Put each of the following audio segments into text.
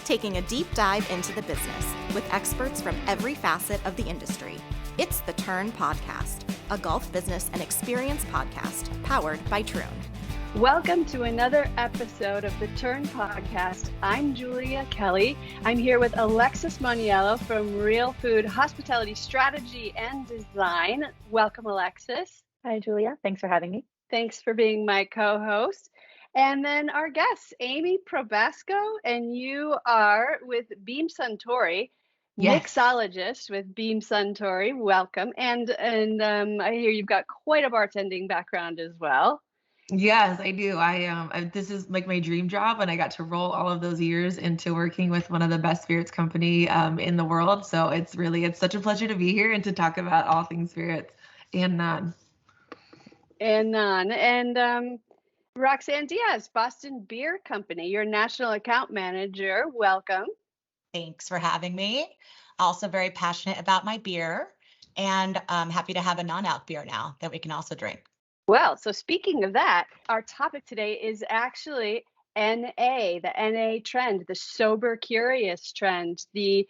taking a deep dive into the business with experts from every facet of the industry. It's the Turn Podcast, a golf business and experience podcast powered by Troon. Welcome to another episode of the Turn Podcast. I'm Julia Kelly. I'm here with Alexis Moniello from RealFood Hospitality Strategy and Design. Welcome, Alexis. Hi, Julia. Thanks for having me. Thanks for being my co-host. And then our guest, Amy Probasco, and you are with Beam Suntory, mixologist with Beam Suntory. Welcome. And I hear you've got quite a bartending background as well. Yes, I do. This is like my dream job, and I got to roll all of those years into working with one of the best spirits company in the world. So it's such a pleasure to be here and to talk about all things spirits and non. And Roxanne Diaz, Boston Beer Company, your national account manager. Welcome. Thanks for having me. Also very passionate about my beer, and I'm happy to have a non-alc beer now that we can also drink. Well, so speaking of that, our topic today is actually NA, the NA trend, the sober curious trend, the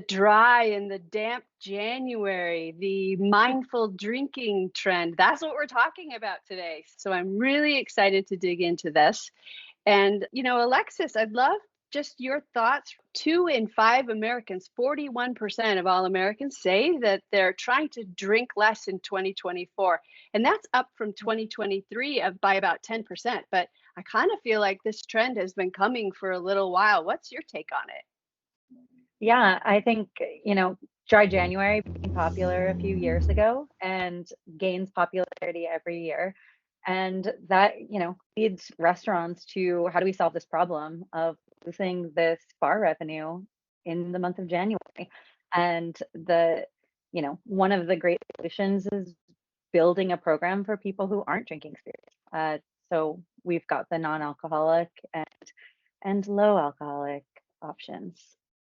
dry and the damp January, the mindful drinking trend. That's what we're talking about today. So I'm really excited to dig into this. And, Alexis, I'd love just your thoughts. 2 in 5 Americans, 41% of all Americans say that they're trying to drink less in 2024. And that's up from 2023 by about 10%. But I kind of feel like this trend has been coming for a little while. What's your take on it? Yeah, I think, dry January became popular a few years ago and gains popularity every year. And that, leads restaurants to how do we solve this problem of losing this bar revenue in the month of January? And one of the great solutions is building a program for people who aren't drinking spirits. So we've got the non-alcoholic and low alcoholic options.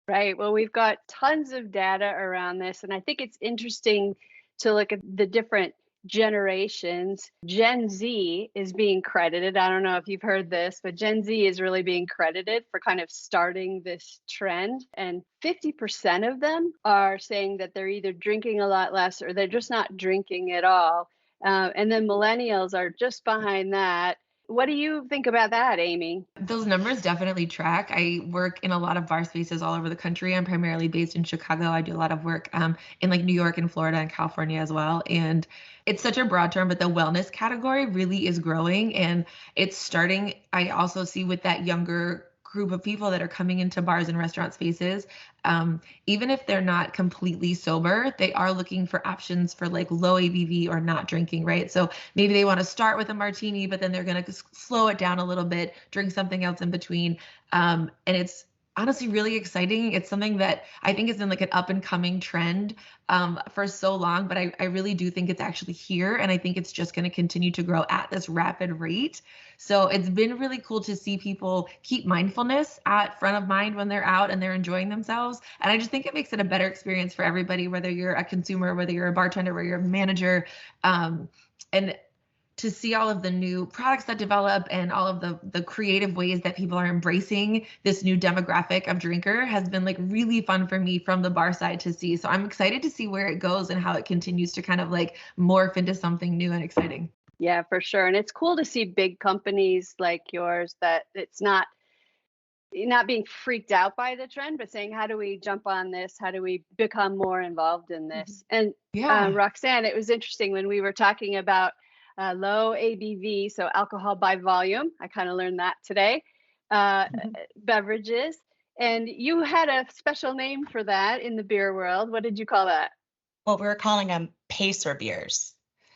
Right. Well, we've got tons of data around this, and I think it's interesting to look at the different generations. Gen Z is being credited. I don't know if you've heard this, but Gen Z is really being credited for kind of starting this trend. And 50% of them are saying that they're either drinking a lot less or they're just not drinking at all. And then millennials are just behind that. What do you think about that, Amy? Those numbers definitely track. I work in a lot of bar spaces all over the country. I'm primarily based in Chicago. I do a lot of work in like New York and Florida and California as well. And it's such a broad term, but the wellness category really is growing, and it's starting. I also see with that younger group of people that are coming into bars and restaurant spaces, even if they're not completely sober, they are looking for options for like low ABV or not drinking, right? So maybe they want to start with a martini, but then they're going to slow it down a little bit, drink something else in between. And it's honestly really exciting. It's something that I think is in like an up and coming trend for so long, but I really do think it's actually here. And I think it's just going to continue to grow at this rapid rate. So it's been really cool to see people keep mindfulness at front of mind when they're out and they're enjoying themselves. And I just think it makes it a better experience for everybody, whether you're a consumer, whether you're a bartender, whether you're a manager, and to see all of the new products that develop and all of the creative ways that people are embracing this new demographic of drinker has been like really fun for me from the bar side to see. So I'm excited to see where it goes and how it continues to kind of like morph into something new and exciting. Yeah, for sure. And it's cool to see big companies like yours that it's not being freaked out by the trend, but saying, how do we jump on this? How do we become more involved in this? And Roxanne, it was interesting when we were talking about low ABV, so alcohol by volume. I kind of learned that today. Beverages. And you had a special name for that in the beer world. What did you call that? Well, we were calling them pacer beers.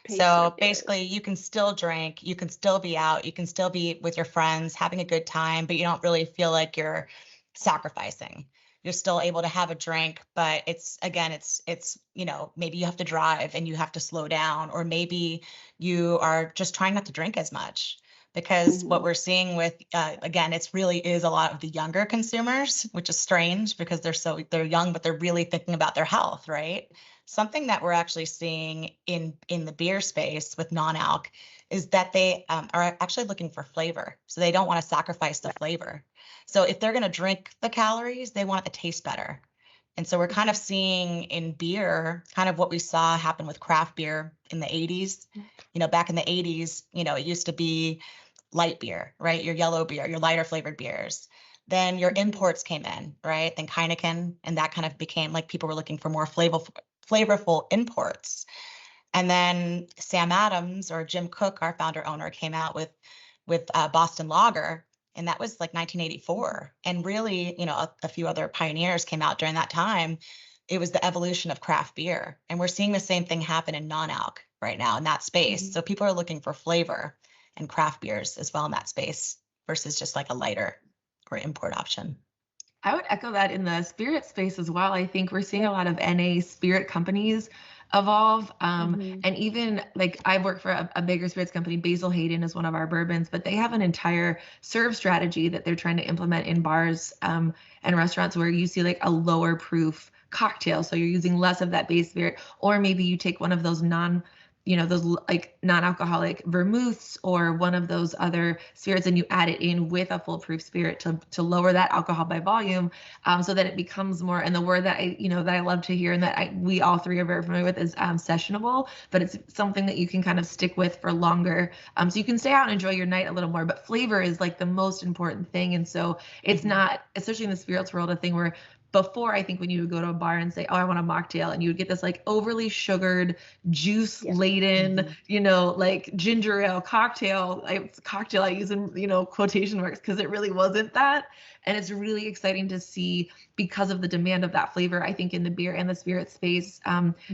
Basically, you can still drink, you can still be out, you can still be with your friends, having a good time, but you don't really feel like you're sacrificing. You're still able to have a drink, but it's maybe you have to drive and you have to slow down, or maybe you are just trying not to drink as much, because what we're seeing with, it really is a lot of the younger consumers, which is strange because they're young, but they're really thinking about their health, right? Something that we're actually seeing in the beer space with non-alc is that they are actually looking for flavor. So they don't want to sacrifice the flavor. So if they're going to drink the calories, they want it to taste better. And so we're kind of seeing in beer kind of what we saw happen with craft beer in the 80s. Back in the 80s, it used to be light beer, right? Your yellow beer, your lighter flavored beers. Then your imports came in, right? Then Heineken, and that kind of became like people were looking for more flavorful imports. And then Sam Adams or Jim Cook, our founder owner, came out with Boston Lager, and that was like 1984. And really, a few other pioneers came out during that time. It was the evolution of craft beer, and we're seeing the same thing happen in non-alc right now in that space. So people are looking for flavor and craft beers as well in that space versus just like a lighter or import option. I would echo that in the spirit space as well. I think we're seeing a lot of NA spirit companies evolve. And even like I work for a bigger spirits company, Basil Hayden is one of our bourbons, but they have an entire serve strategy that they're trying to implement in bars and restaurants where you see like a lower proof cocktail. So you're using less of that base spirit, or maybe you take one of those those like non-alcoholic vermouths or one of those other spirits and you add it in with a full proof spirit to lower that alcohol by volume, so that it becomes more, and the word that I love to hear and that we all three are very familiar with is sessionable, but it's something that you can kind of stick with for longer, so you can stay out and enjoy your night a little more, but flavor is like the most important thing. And so it's not, especially in the spirits world, a thing where before, I think when you would go to a bar and say, oh, I want a mocktail, and you would get this like overly sugared, juice laden, like ginger ale cocktail. Cocktail I use in, quotation marks because it really wasn't that. And it's really exciting to see, because of the demand of that flavor, I think in the beer and the spirit space,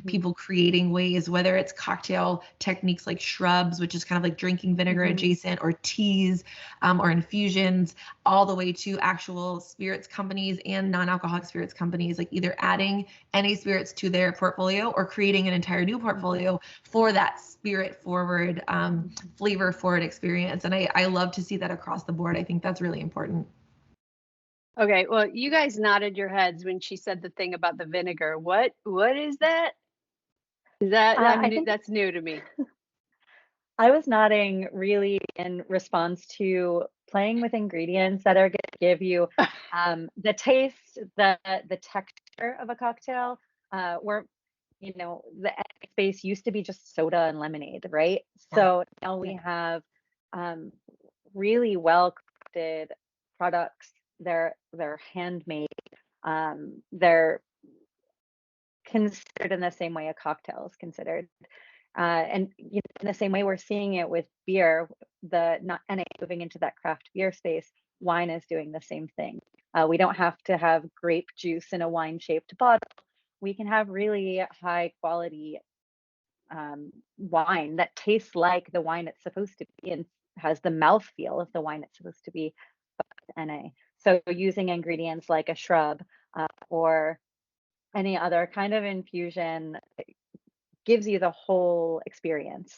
people creating ways, whether it's cocktail techniques like shrubs, which is kind of like drinking vinegar adjacent, or teas, or infusions, all the way to actual spirits companies and non-alcoholic spirits companies, like either adding NA spirits to their portfolio or creating an entire new portfolio for that spirit forward, flavor forward experience. And I love to see that across the board. I think that's really important. Okay, well, you guys nodded your heads when she said the thing about the vinegar. What is that? Is that I think that's new to me. I was nodding really in response to playing with ingredients that are going to give you the taste, the texture of a cocktail. Where the space used to be just soda and lemonade, right? So now we have really well crafted products. They're handmade. They're considered in the same way a cocktail is considered. And in the same way we're seeing it with beer, not NA moving into that craft beer space, wine is doing the same thing. We don't have to have grape juice in a wine shaped bottle. We can have really high quality wine that tastes like the wine it's supposed to be and has the mouthfeel of the wine it's supposed to be, but NA. So using ingredients like a shrub or any other kind of infusion gives you the whole experience.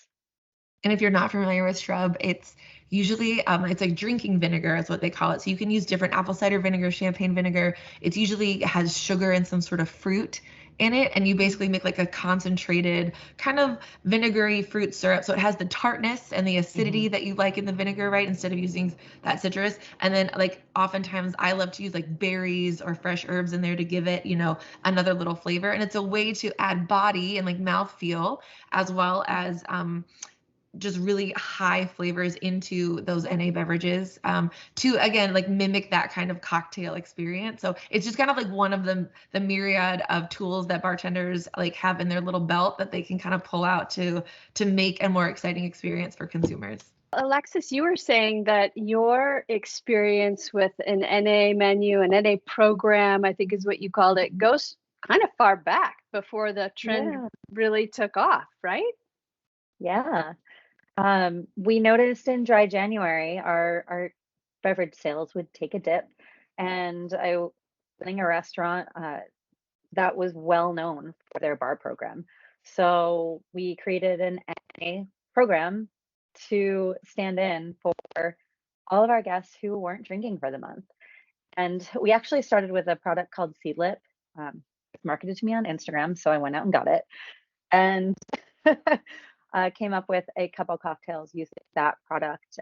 And if you're not familiar with shrub, it's usually it's like drinking vinegar is what they call it. So you can use different apple cider vinegar, champagne vinegar. It's usually has sugar and some sort of fruit in it, and you basically make like a concentrated kind of vinegary fruit syrup. So it has the tartness and the acidity that you like in the vinegar, right? Instead of using that citrus. And then like oftentimes I love to use like berries or fresh herbs in there to give it, another little flavor. And it's a way to add body and like mouthfeel, as well as just really high flavors into those NA beverages, to again like mimic that kind of cocktail experience. So it's just kind of like one of the myriad of tools that bartenders like have in their little belt that they can kind of pull out to make a more exciting experience for consumers. Alexis, you were saying that your experience with an NA menu, an NA program, I think is what you called it, goes kind of far back before the trend really took off, right? Yeah. We noticed in dry January, our beverage sales would take a dip, and I was running a restaurant that was well known for their bar program. So we created an NA program to stand in for all of our guests who weren't drinking for the month. And we actually started with a product called Seedlip. It's marketed to me on Instagram, so I went out and got it. And came up with a couple cocktails using that product.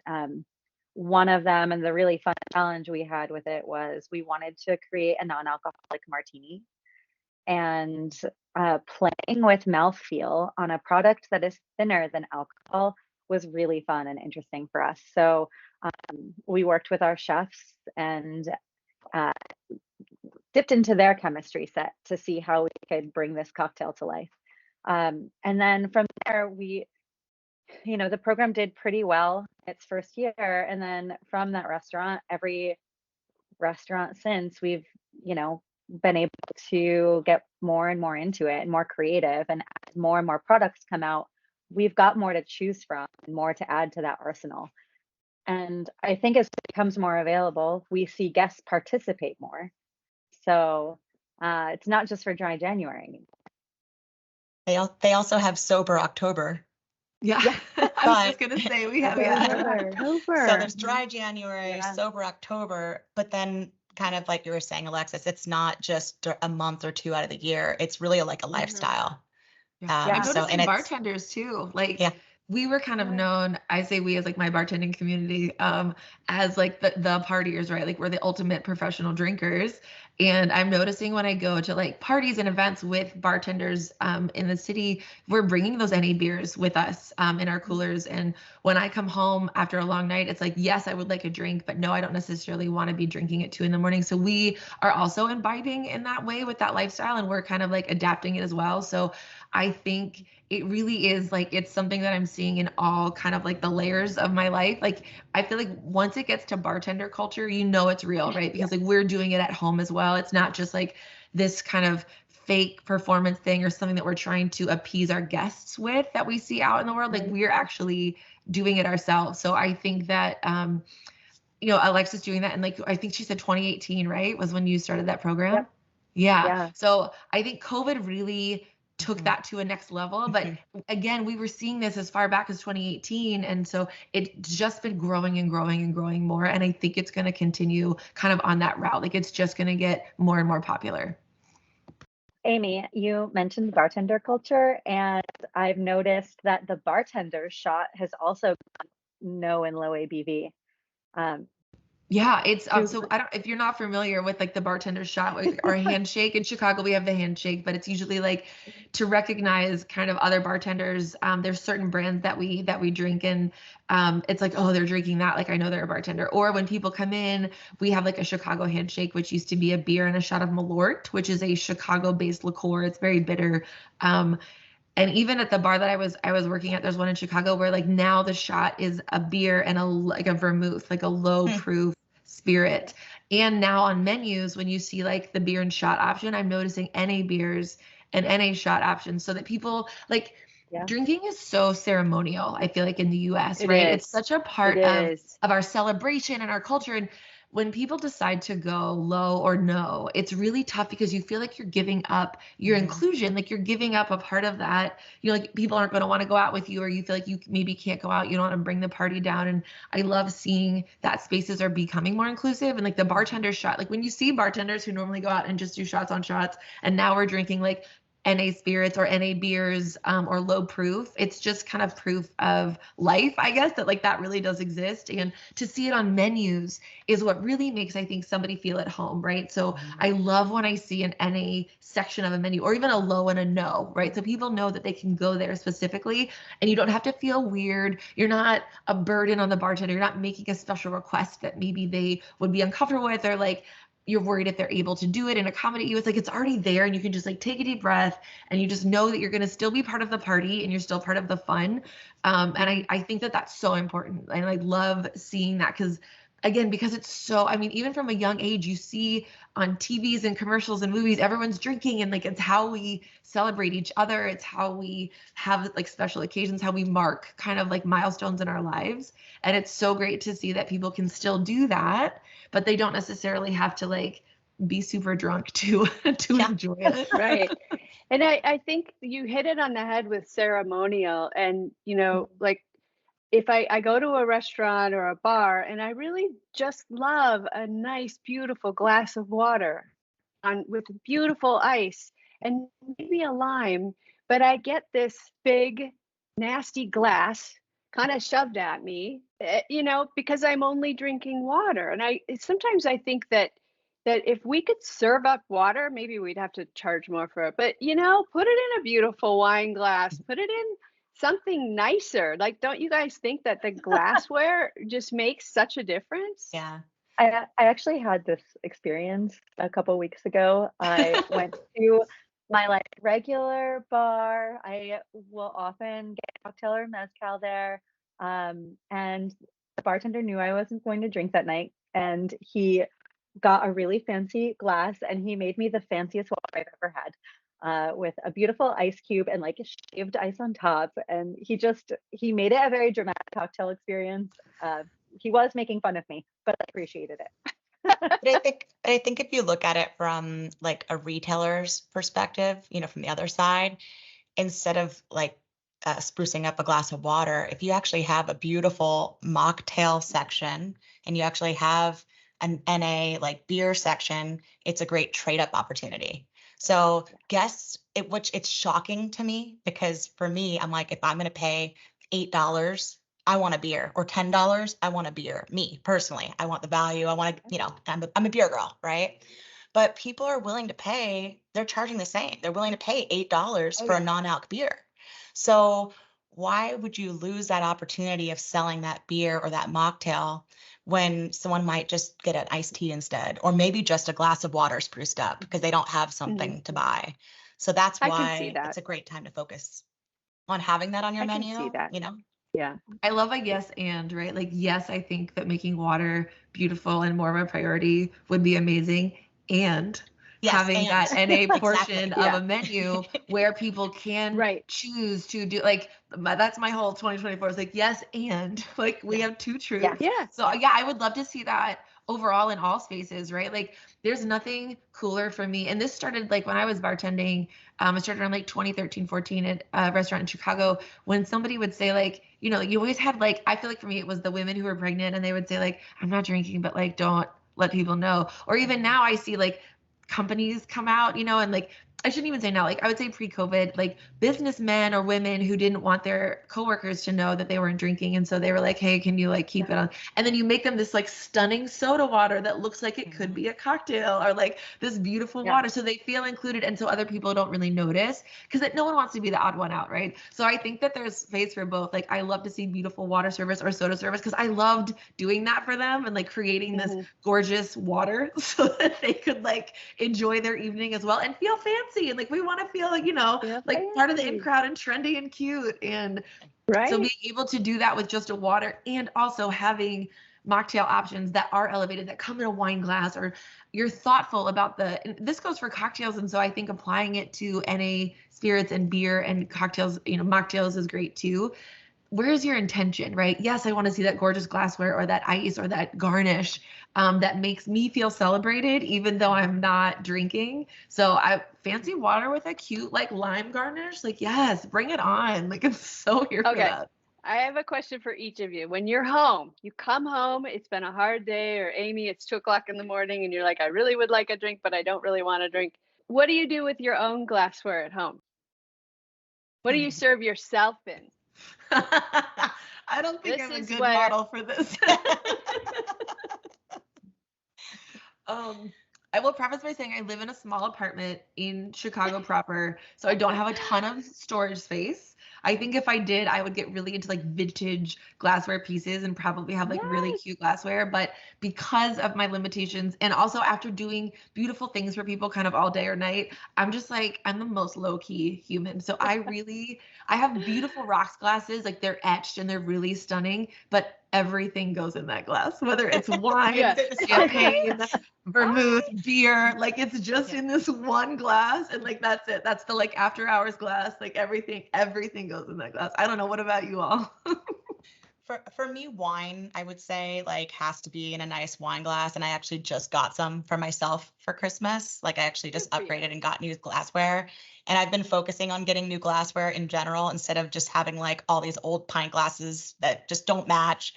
one of them, and the really fun challenge we had with it was we wanted to create a non-alcoholic martini, and playing with mouthfeel on a product that is thinner than alcohol was really fun and interesting for us. So we worked with our chefs and uh, dipped into their chemistry set to see how we could bring this cocktail to life. And then from there, the program did pretty well its first year. And then from that restaurant, every restaurant since, we've, been able to get more and more into it and more creative. And as more and more products come out, we've got more to choose from and more to add to that arsenal. And I think as it becomes more available, we see guests participate more. So it's not just for dry January anymore. They also have sober October. Yeah. I was just gonna say we have October. So there's dry January, sober October, but then kind of like you were saying, Alexis, it's not just a month or two out of the year. It's really like a lifestyle. I've So, noticed and bartenders too. Like we were kind of known, I say we as like my bartending community, as like the partiers, right? Like we're the ultimate professional drinkers. And I'm noticing when I go to like parties and events with bartenders in the city, we're bringing those NA beers with us in our coolers. And when I come home after a long night, it's like, yes, I would like a drink, but no, I don't necessarily want to be drinking at 2 a.m. So we are also imbibing in that way with that lifestyle, and we're kind of like adapting it as well. So I think it really is like, it's something that I'm seeing in all kind of like the layers of my life. Like, I feel like once it gets to bartender culture, it's real, right? Because like we're doing it at home as well. It's not just like this kind of fake performance thing or something that we're trying to appease our guests with that we see out in the world. Like we're actually doing it ourselves. So I think that, Alexis doing that. And like, I think she said 2018, right? Was when you started that program. Yep. Yeah. So I think COVID really took that to a next level. But again, we were seeing this as far back as 2018. And so it's just been growing and growing and growing more. And I think it's going to continue kind of on that route. Like it's just going to get more and more popular. Amy, you mentioned bartender culture, and I've noticed that the bartender shot has also gone no and low ABV. Yeah, it's so if you're not familiar with like the bartender shot, like our handshake in Chicago, we have the handshake, but it's usually like to recognize kind of other bartenders. There's certain brands that we drink, and it's like, oh, they're drinking that, like I know they're a bartender. Or when people come in, we have like a Chicago handshake, which used to be a beer and a shot of Malort, which is a Chicago-based liqueur. It's very bitter. And even at the bar that I was working at, there's one in Chicago where like now the shot is a beer and a vermouth, like a low proof spirit. And now on menus, when you see like the beer and shot option, I'm noticing NA beers and NA shot options, so that people like drinking is so ceremonial. I feel like in the US, right? It's such a part of our celebration and our culture. And when people decide to go low or no, it's really tough because you feel like you're giving up your inclusion, like you're giving up a part of that. Like people aren't going to want to go out with you, or you feel like you maybe can't go out. You don't want to bring the party down. And I love seeing that spaces are becoming more inclusive. And like the bartender shot, like when you see bartenders who normally go out and just do shots on shots, and now we're drinking like NA spirits or NA beers or low proof, it's just kind of proof of life, I guess, that like that really does exist. And to see it on menus is what really makes, I think, somebody feel at home, right? So I love when I see an NA section of a menu, or even a low and a no, right? So people know that they can go there specifically, and you don't have to feel weird. You're not a burden on the bartender. You're not making a special request that maybe they would be uncomfortable with, or like you're worried if they're able to do it and accommodate you. It's like, it's already there, and you can just like take a deep breath, and you just know that you're going to still be part of the party and you're still part of the fun. And I think that that's so important. And I love seeing that because it's so, I mean, even from a young age, you see on TVs and commercials and movies, everyone's drinking, and like, it's how we celebrate each other. It's how we have like special occasions, how we mark kind of like milestones in our lives. And it's so great to see that people can still do that, but they don't necessarily have to like be super drunk to enjoy it. Right. And I think you hit it on the head with ceremonial. And, like if I go to a restaurant or a bar and I really just love a nice, beautiful glass of water with beautiful ice and maybe a lime, but I get this big, nasty glass kind of shoved at me, because I'm only drinking water. And sometimes I think that if we could serve up water, maybe we'd have to charge more for it. But put it in a beautiful wine glass, put it in something nicer. Like, don't you guys think that the glassware just makes such a difference? Yeah. I actually had this experience a couple weeks ago. I went to my like regular bar. I will often get a cocktail or mezcal there. And the bartender knew I wasn't going to drink that night, and he got a really fancy glass, and he made me the fanciest water I've ever had. With a beautiful ice cube and like shaved ice on top. And he made it a very dramatic cocktail experience. He was making fun of me, but I appreciated it. But I think if you look at it from like a retailer's perspective, from the other side, instead of like sprucing up a glass of water, if you actually have a beautiful mocktail section and you actually have an NA like beer section, it's a great trade up opportunity. So which it's shocking to me, because for me, I'm like, if I'm going to pay $8, I want a beer, or $10, I want a beer. Me personally, I want the value. I want to, I'm a beer girl, right? But people are willing to pay, they're charging the same. They're willing to pay $8 for a non-alc beer. So why would you lose that opportunity of selling that beer or that mocktail when someone might just get an iced tea instead, or maybe just a glass of water spruced up because they don't have something to buy? So that's I can see why that. it's a great time to focus on having that on your I can menu, see that. Yeah. I love a yes and, right? Like, yes, I think that making water beautiful and more of a priority would be amazing. And Yes, having and. that NA portion Exactly. of a menu where people can Right. choose to do, like, that's my whole 2024 is like, yes, and like we have two truths. Yeah. So yeah, I would love to see that overall in all spaces, right? Like, there's nothing cooler for me. And this started like when I was bartending. I started around like 2013, 14 at a restaurant in Chicago, when somebody would say like, you always had like, I feel like for me, it was the women who were pregnant and they would say like, I'm not drinking, but like, don't let people know. Or even now I see like companies come out, and like, I shouldn't even say now, like I would say pre-COVID, like businessmen or women who didn't want their coworkers to know that they weren't drinking. And so they were like, hey, can you like keep it on? And then you make them this like stunning soda water that looks like it could be a cocktail, or like this beautiful water. So they feel included. And so other people don't really notice, because no one wants to be the odd one out, right? So I think that there's space for both. Like, I love to see beautiful water service or soda service, because I loved doing that for them and like creating this gorgeous water so that they could like enjoy their evening as well and feel fancy. And like, we want to feel like, like part of the in crowd and trendy and cute. And so being able to do that with just a water, and also having mocktail options that are elevated, that come in a wine glass, or you're thoughtful about and this goes for cocktails. And so I think applying it to NA spirits and beer and cocktails, mocktails is great too. Where's your intention, right? Yes, I want to see that gorgeous glassware or that ice or that garnish that makes me feel celebrated, even though I'm not drinking. So I fancy water with a cute like lime garnish. Like, yes, bring it on. Like, I'm so here for that. I have a question for each of you. When you're home, you come home, it's been a hard day, or Amy, it's 2:00 in the morning and you're like, I really would like a drink, but I don't really want to drink. What do you do with your own glassware at home? What do you serve yourself in? I don't think I'm a good model for this. I will preface by saying I live in a small apartment in Chicago proper, so I don't have a ton of storage space. I think if I did, I would get really into like vintage glassware pieces and probably have like really cute glassware. But because of my limitations, and also after doing beautiful things for people kind of all day or night, I'm just like, I'm the most low key human. So I have beautiful rocks glasses, like they're etched and they're really stunning, but everything goes in that glass, whether it's wine, champagne, vermouth, beer, like it's just in this one glass, and like that's it. That's the like after hours glass. Like everything goes in that glass. I don't know. What about you all? For me, wine, I would say like has to be in a nice wine glass. And I actually just got some for myself for Christmas. Like I actually just upgraded and got new glassware. And I've been focusing on getting new glassware in general, instead of just having like all these old pint glasses that just don't match.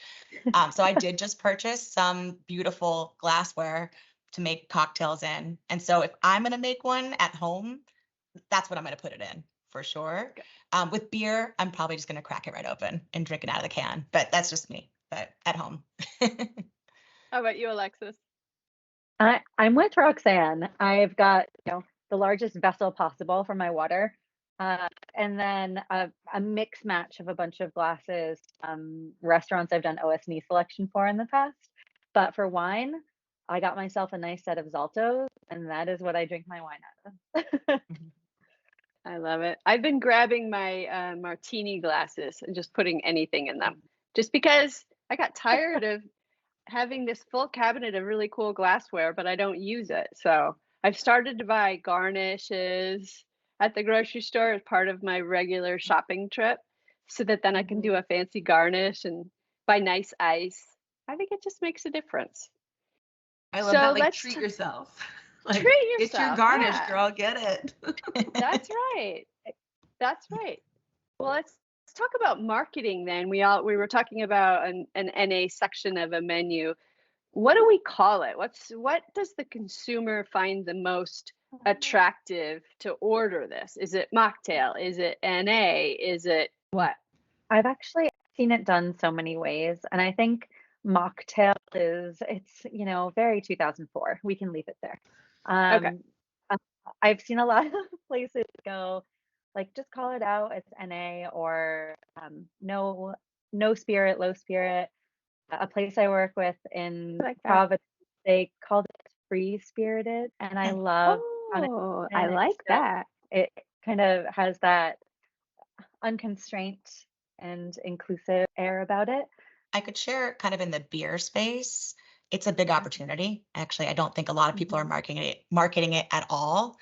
So I did just purchase some beautiful glassware to make cocktails in. And so if I'm going to make one at home, that's what I'm going to put it in for sure. Okay. With beer, I'm probably just going to crack it right open and drink it out of the can, but that's just me, but at home. How about you, Alexis? I'm with Roxanne. I've got, the largest vessel possible for my water. And then a mix match of a bunch of glasses. Restaurants I've done OS&E selection for in the past. But for wine, I got myself a nice set of Zaltos, and that is what I drink my wine out of. I love it. I've been grabbing my martini glasses and just putting anything in them, just because I got tired of having this full cabinet of really cool glassware, but I don't use it. So I've started to buy garnishes at the grocery store as part of my regular shopping trip, so that then I can do a fancy garnish and buy nice ice. I think it just makes a difference. I love So that. Like, let's treat yourself. Like, treat it's your yourself. garnish, Yeah, girl. Get it. that's right. That's right. Well, let's talk about marketing then. We were talking about an NA section of a menu. What do we call it? What does the consumer find the most attractive to order this? Is it mocktail? Is it NA? Is it what? I've actually seen it done so many ways, and I think mocktail it's very 2004. We can leave it there. Okay. Uh, I've seen a lot of places go like, just call it out, it's NA, or no spirit, low spirit. A place I work with in I like that. Providence, they called it free spirited, and I love Oh, I and like that. it kind of has that unconstrained and inclusive air about it. I could share kind of in the beer space. It's a big opportunity. Actually, I don't think a lot of people are marketing it at all.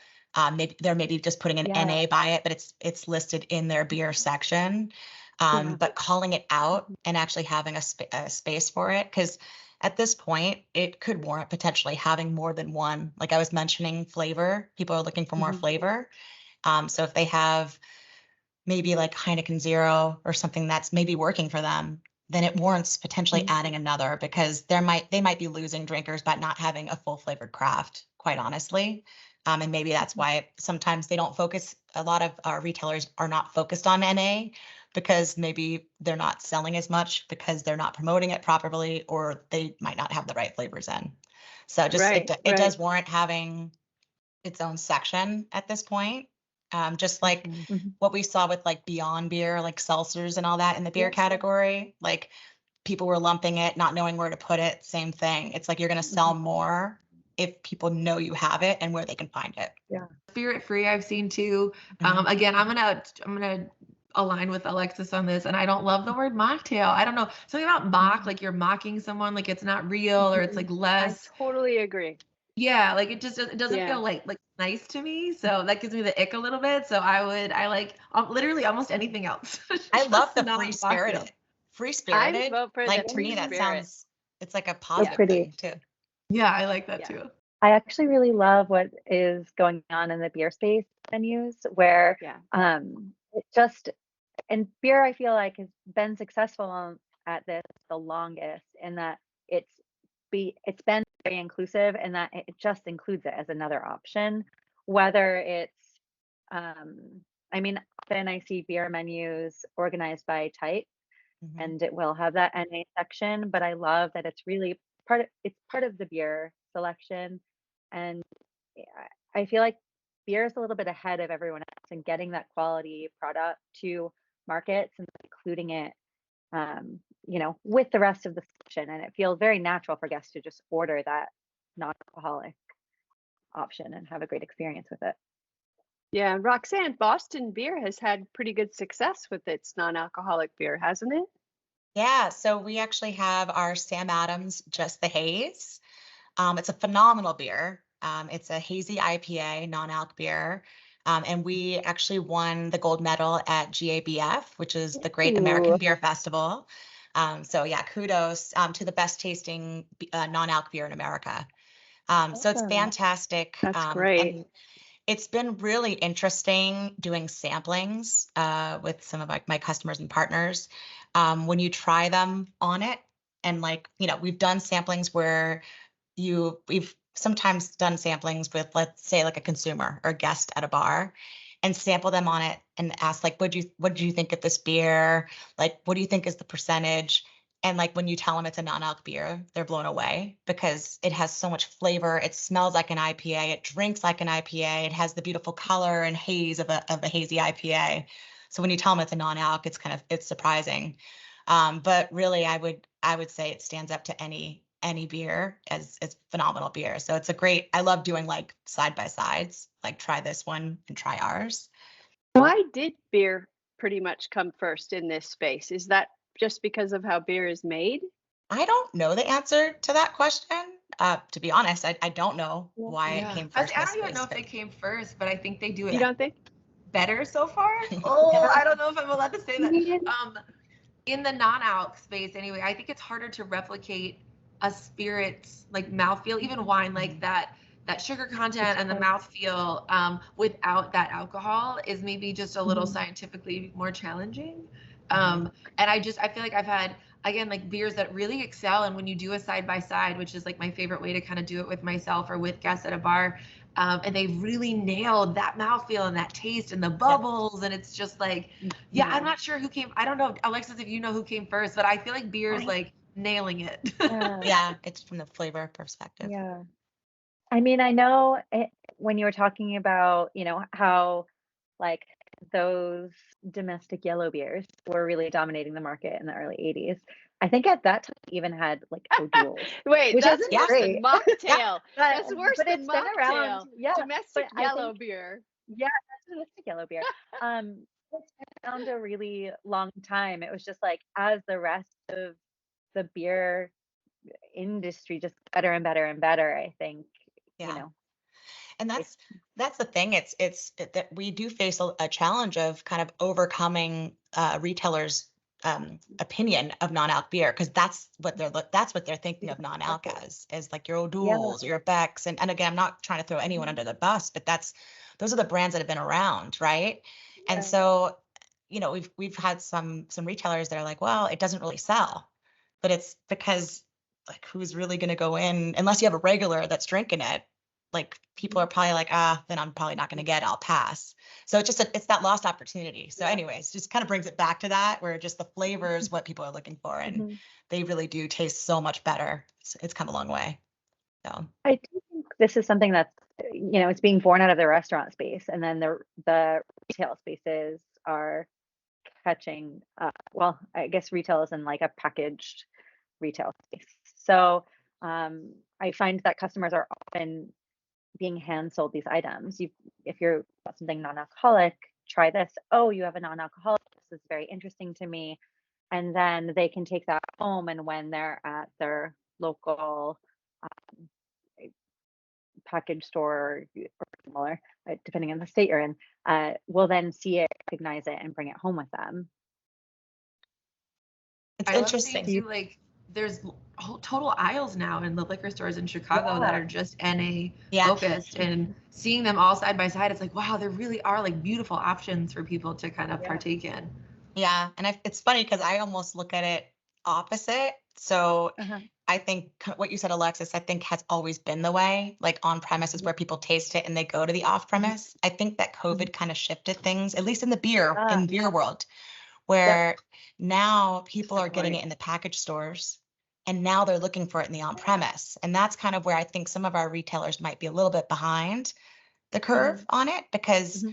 Maybe they're just putting an Yeah. NA by it, but it's listed in their beer section. But calling it out and actually having a space for it, because at this point, it could warrant potentially having more than one. Like I was mentioning, flavor. People are looking for more flavor. So if they have maybe like Heineken Zero or something that's maybe working for them, then it warrants potentially adding another, because they might be losing drinkers by not having a full flavored craft, quite honestly. And maybe that's why sometimes they don't focus. A lot of our retailers are not focused on NA, because maybe they're not selling as much because they're not promoting it properly, or they might not have the right flavors in. So just Right, it does warrant having its own section at this point. Just like what we saw with like Beyond Beer, like seltzers and all that in the beer category, like people were lumping it, not knowing where to put it. Same thing. It's like you're going to sell more if people know you have it and where they can find it. Yeah. Spirit free, I've seen too. Again, I'm gonna align with Alexis on this, and I don't love the word mocktail. I don't know, something about mock, like you're mocking someone, like it's not real, or it's like less. I totally agree. Yeah, like it doesn't Yeah. feel like nice to me. So that gives me the ick a little bit. So I like literally almost anything else. I love Just the not free mocktail. spirited. Free spirited. vote for Like the to free me, that spirit. sounds, it's like a positive pretty. thing too. Yeah, I like that Yeah. too. I actually really love what is going on in the beer space venues, where it just, and beer I feel like has been successful at this the longest, in that it's been very inclusive, and that it just includes it as another option, whether it's I mean, often I see beer menus organized by type, and it will have that NA section, but I love that it's really part of the beer selection. And I feel like beer is a little bit ahead of everyone else in getting that quality product to markets and including it with the rest of the section. And it feels very natural for guests to just order that non-alcoholic option and have a great experience with it. Yeah, Roxanne, Boston Beer has had pretty good success with its non-alcoholic beer, hasn't it? Yeah, so we actually have our Sam Adams Just the Haze. It's a phenomenal beer. It's a hazy IPA, non-alc beer. And we actually won the gold medal at GABF, which is the Great American Beer Festival. So yeah, kudos to the best tasting non-alc beer in America. So it's fantastic. That's great. And it's been really interesting doing samplings with some of my customers and partners. When you try them on it, and we've done samplings where we've sometimes done samplings with, let's say, like a consumer or a guest at a bar, and sample them on it and ask like, what did you think of this beer? Like, what do you think is the percentage? And like when you tell them it's a non-alc beer, they're blown away because it has so much flavor. It smells like an IPA. It drinks like an IPA. It has the beautiful color and haze of a hazy IPA. So when you tell them it's a non-alc, it's surprising. But really, I would say it stands up to any beer as phenomenal beer. So it's I love doing like side by sides, like try this one and try ours. Why did beer pretty much come first in this space? Is that just because of how beer is made? I don't know the answer to that question. To be honest, I don't know why it came first. I don't even know if they came first, but I think they do it. You don't think? Better so far? Oh, I don't know if I'm allowed to say that. In the non-alc space anyway, I think it's harder to replicate a spirit's like mouthfeel, even wine, like that sugar content and the mouthfeel without that alcohol is maybe just a little scientifically more challenging. And I feel like I've had, again, like beers that really excel. And when you do a side by side, which is like my favorite way to kind of do it with myself or with guests at a bar, and they really nailed that mouthfeel and that taste and the bubbles. And it's just like, I'm not sure who came. I don't know, Alexis, if you know who came first, but I feel like beer is like nailing it. Yeah, it's from the flavor perspective. Yeah. I mean, I know when you were talking about, how like those domestic yellow beers were really dominating the market in the early 80s. I think at that time we even had like O'Doul's. Wait, which that's isn't worse great. than mocktail. That's worse but than it's been mocktail. around. Yeah, Domestic but yellow beer. Yeah, that's domestic yellow beer. It's been around a really long time. It was just like as the rest of the beer industry just better and better and better, I think, And that's the thing. It's that we do face a challenge of kind of overcoming retailers' opinion of non-alc beer, because that's what they're thinking of non-alc as, like your O'Doul's or your Beck's. And again, I'm not trying to throw anyone under the bus, but those are the brands that have been around, right? Yeah. And so, we've had some retailers that are like, well, it doesn't really sell, but it's because like who's really going to go in unless you have a regular that's drinking it? Like people are probably like, then I'm probably not going to get it. I'll pass. So it's it's that lost opportunity. So anyways, just kind of brings it back to that, where just the flavor is what people are looking for. And they really do taste so much better. It's come a long way. So I do think this is something that's, it's being born out of the restaurant space, and then the retail spaces are catching up. Well, I guess retail is in like a packaged retail space. So I find that customers are often being hand sold these items. If you're something non-alcoholic, try this. Oh, you have a non-alcoholic. This is very interesting to me. And then they can take that home, and when they're at their local package store or similar, depending on the state you're in, will then see it, recognize it, and bring it home with them. It's I interesting. Too, like there's total aisles now in the liquor stores in Chicago that are just NA focused, and seeing them all side by side, it's like, wow, there really are like beautiful options for people to kind of partake in. Yeah. And it's funny because I almost look at it opposite. So I think what you said, Alexis, I think has always been the way, like on premise is where people taste it and they go to the off premise. I think that COVID kind of shifted things, at least in the beer world, where now people are getting it in the package stores, and now they're looking for it in the on premise. And that's kind of where I think some of our retailers might be a little bit behind the curve on it, because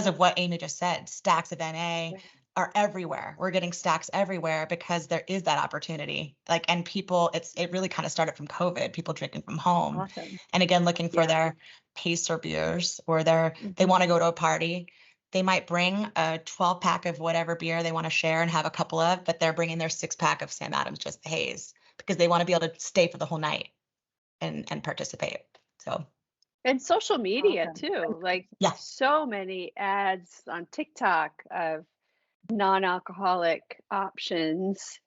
of what Amy just said, stacks of NA are everywhere. We're getting stacks everywhere because there is that opportunity. Like, and people, it really kind of started from COVID, people drinking from home. And again, looking for their pacer beers, or they want to go to a party. They might bring a 12 pack of whatever beer they want to share and have a couple of, but they're bringing their 6-pack of Sam Adams Just the Haze because they want to be able to stay for the whole night and participate. So. And social media too, like so many ads on TikTok of non-alcoholic options,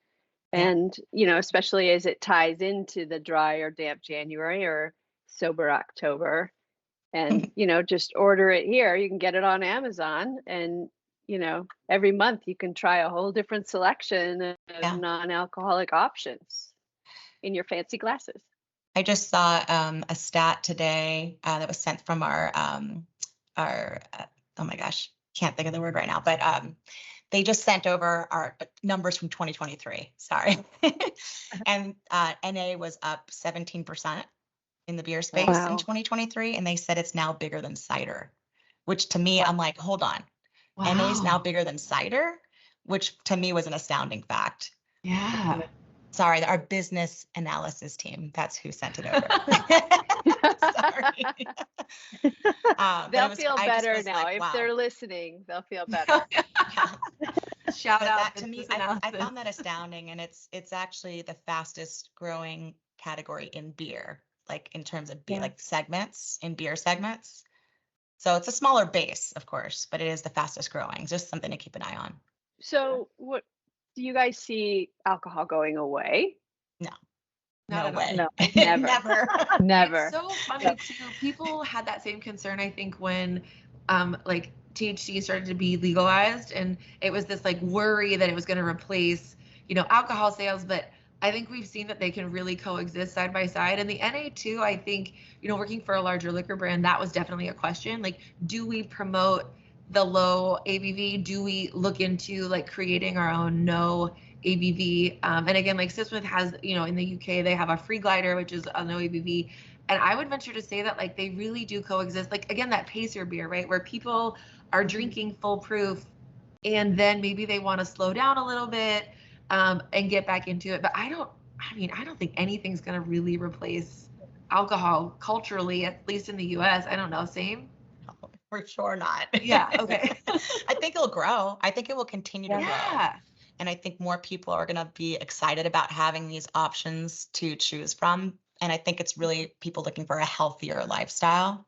and especially as it ties into the dry or damp January or sober October, and just order it here. You can get it on Amazon, and every month you can try a whole different selection of non-alcoholic options in your fancy glasses. I just saw a stat today that was sent from our oh my gosh, can't think of the word right now, but they just sent over our numbers from 2023. Sorry. And NA was up 17% in the beer space in Wow. 2023. And they said it's now bigger than cider, which to me, I'm like, hold on. Wow. NA is now bigger than cider, which to me was an astounding fact. Yeah. Sorry, our business analysis team. That's who sent it over. Sorry. They'll feel better now. Like, if wow. they're listening, they'll feel better. Shout But out that to me, business I analysis. found that astounding, and it's actually the fastest growing category in beer, like in terms of beer, like segments in beer segments. So it's a smaller base, of course, but it is the fastest growing. Just something to keep an eye on. So, what do you guys see alcohol going away? No, Not no at all. way. No, never. Never. Never. It's so funny too. People had that same concern, I think, when like THC started to be legalized, and it was this like worry that it was going to replace, alcohol sales. But I think we've seen that they can really coexist side by side. And the NA too, I think, working for a larger liquor brand, that was definitely a question. Like, do we promote the low ABV? Do we look into like creating our own no ABV? And again, like Sipsmith has, in the UK, they have a free glider, which is a no ABV. And I would venture to say that like they really do coexist. Like, again, that pacer beer, right? Where people are drinking full proof and then maybe they want to slow down a little bit and get back into it. But I don't think anything's going to really replace alcohol culturally, at least in the US. I don't know. Same? For sure not. Yeah. Okay. I think it'll grow. I think it will continue to grow. Yeah. And I think more people are going to be excited about having these options to choose from. And I think it's really people looking for a healthier lifestyle.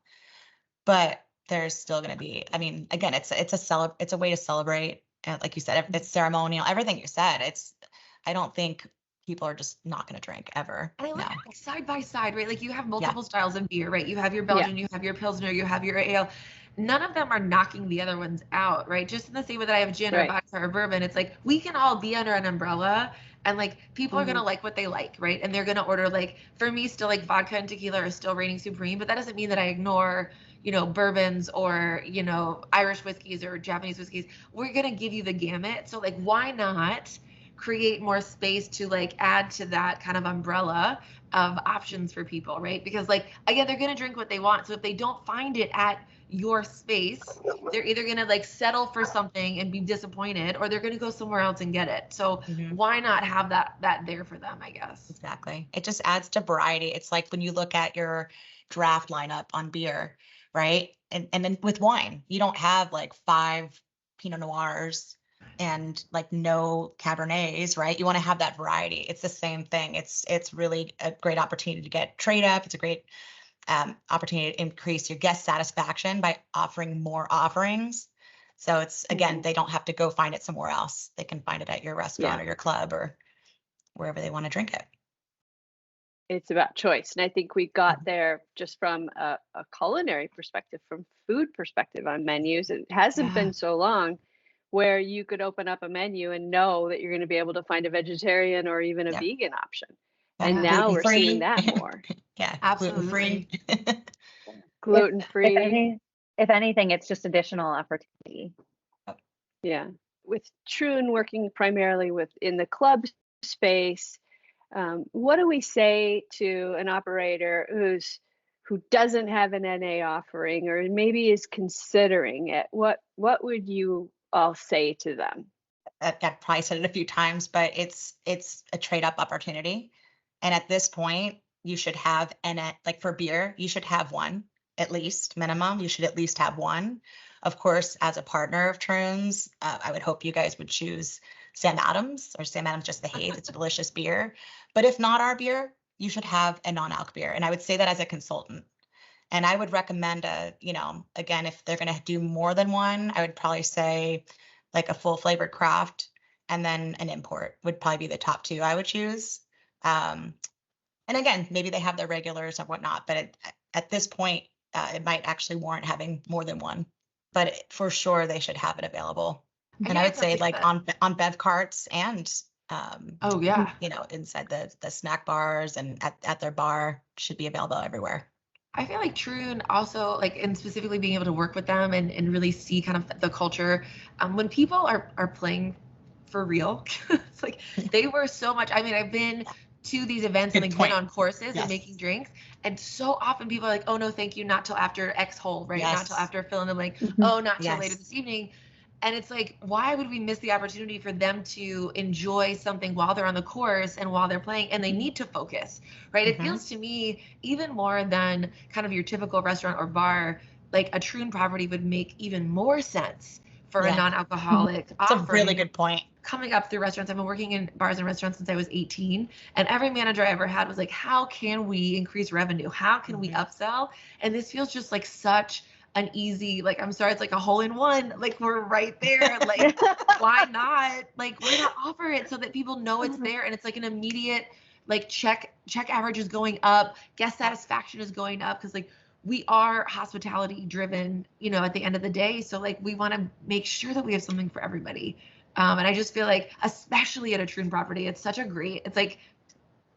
But there's still going to be, I mean, again, it's a way to celebrate. And like you said, it's ceremonial, everything you said. I don't think people are just not going to drink ever. And I look at it like side by side, right? Like you have multiple styles of beer, right? You have your Belgian, you have your Pilsner, you have your ale. None of them are knocking the other ones out, right? Just in the same way that I have gin or vodka or bourbon, it's like we can all be under an umbrella and like people are going to like what they like, right? And they're going to order, like, for me still like vodka and tequila are still reigning supreme, but that doesn't mean that I ignore, bourbons or, Irish whiskeys or Japanese whiskeys. We're going to give you the gamut. So like, why not create more space to like add to that kind of umbrella of options for people, right? Because like, again, they're going to drink what they want. So if they don't find it at your space, they're either going to like settle for something and be disappointed, or they're going to go somewhere else and get it. So why not have that there for them, I guess? Exactly. It just adds to variety. It's like when you look at your draft lineup on beer, right? And then with wine, you don't have like 5 Pinot Noirs and like no Cabernets, right? You want to have that variety. It's the same thing. It's really a great opportunity to get trade up. It's a great opportunity to increase your guest satisfaction by offering more offerings. So it's, again, they don't have to go find it somewhere else. They can find it at your restaurant or your club or wherever they want to drink it. It's about choice. And I think we got there just from a culinary perspective, from food perspective on menus. It hasn't been so long where you could open up a menu and know that you're going to be able to find a vegetarian or even a vegan option. And now we're seeing that more. Absolutely. Gluten-free. If anything, it's just additional opportunity. Yeah. With Troon working primarily in the club space, what do we say to an operator who doesn't have an NA offering or maybe is considering it? What would you all say to them? I've probably said it a few times, but it's a trade up opportunity. And at this point, you should have like for beer, you should have one at least minimum. You should at least have one. Of course, as a partner of Troon's, I would hope you guys would choose Sam Adams Just the Haze. It's a delicious beer. But if not our beer, you should have a non-alc beer. And I would say that as a consultant. And I would recommend again, if they're going to do more than one, I would probably say like a full flavored craft and then an import would probably be the top 2 I would choose. And again, maybe they have their regulars and whatnot, but at this point, it might actually warrant having more than one. But for sure, they should have it available. And I would say like on bev carts and inside the snack bars and at their bar should be available everywhere. I feel like Troon also, like, and specifically being able to work with them and really see kind of the culture. When people are playing for real, it's like they were so much. I mean, I've been to these events and Good like point. been on courses and Yes. making drinks, and so often people are like, "Oh no, thank you, not till after X hole, right? Not Yes. till after fill in the blank. Mhm. Oh, not till Yes. later this evening." And it's like, why would we miss the opportunity for them to enjoy something while they're on the course and while they're playing, and they need to focus, right? It Mhm. feels to me even more than kind of your typical restaurant or bar, like a Troon property would make even more sense for a Yeah. non-alcoholic It's a offering. really good point. Coming up through restaurants, I've been working in bars and restaurants since I was 18, and every manager I ever had was like, how can we increase revenue? How can we upsell? And this feels just like such an easy, like, I'm sorry, it's like a hole in one. Like, we're right there. Like, why not? Like, why not offer it so that people know it's there, and it's like an immediate, like, check average is going up, guest satisfaction is going up, because like we are hospitality driven, you know, at the end of the day. So like we want to make sure that we have something for everybody. And I just feel like, especially at a Troon property, it's such a great, it's like,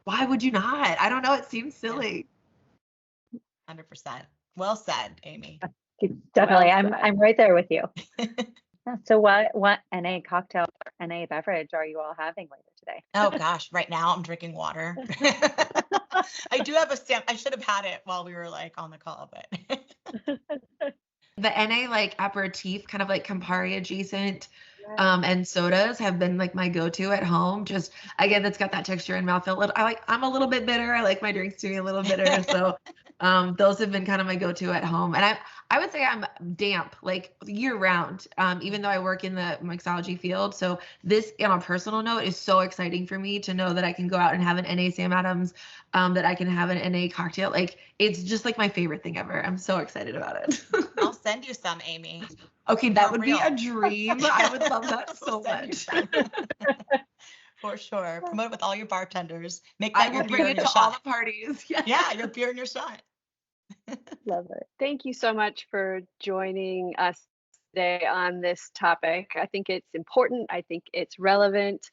why would you not? I don't know. It seems silly. 100%. Well said, Amy. Definitely. Well I'm right there with you. Yeah, so what NA cocktail or NA beverage are you all having later today? Oh gosh, right now I'm drinking water. I do have a stamp. I should have had it while we were like on the call, but The NA like aperitif, kind of like Campari adjacent, and sodas have been like my go-to at home. Just again, that's got that texture and mouthfeel. I'm a little bit bitter. I like my drinks to be a little bitter. So those have been kind of my go-to at home. And I would say I'm damp like year round, even though I work in the mixology field. So this, on a personal note, is so exciting for me to know that I can go out and have an NA Sam Adams, that I can have an NA cocktail. Like, it's just like my favorite thing ever. I'm so excited about it. I'll send you some, Amy. Okay, that For would real. be a dream. I would love that so We'll send you much. some. For sure. Promote it with all your bartenders. Make I that your will beer bring and it your to all shot. the parties. Yeah. Yeah, your beer and your shot. Love it. Thank you so much for joining us today on this topic. I think it's important. I think it's relevant.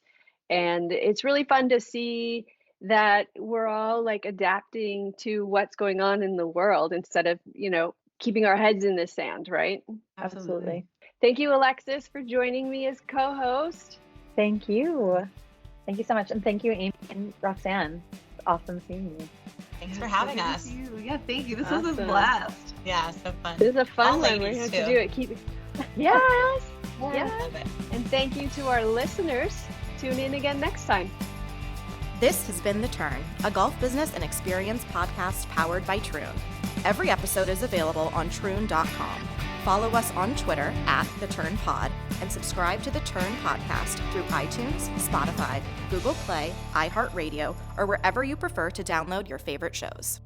And it's really fun to see that we're all like adapting to what's going on in the world instead of, keeping our heads in the sand, right? Absolutely. Thank you, Alexis, for joining me as co-host. Thank you. Thank you so much. And thank you, Amy and Roxanne. It's awesome seeing you. Thanks for having Good to us. see you. Yeah, thank you. This was a Awesome. blast. Yeah, so fun. This is a fun All one. We ladies, have too. to do it. Yes. Yeah. Love it. And thank you to our listeners. Tune in again next time. This has been The Turn, a golf business and experience podcast powered by Troon. Every episode is available on troon.com. Follow us on Twitter @TheTurnPod and subscribe to The Turn podcast through iTunes, Spotify, Google Play, iHeartRadio, or wherever you prefer to download your favorite shows.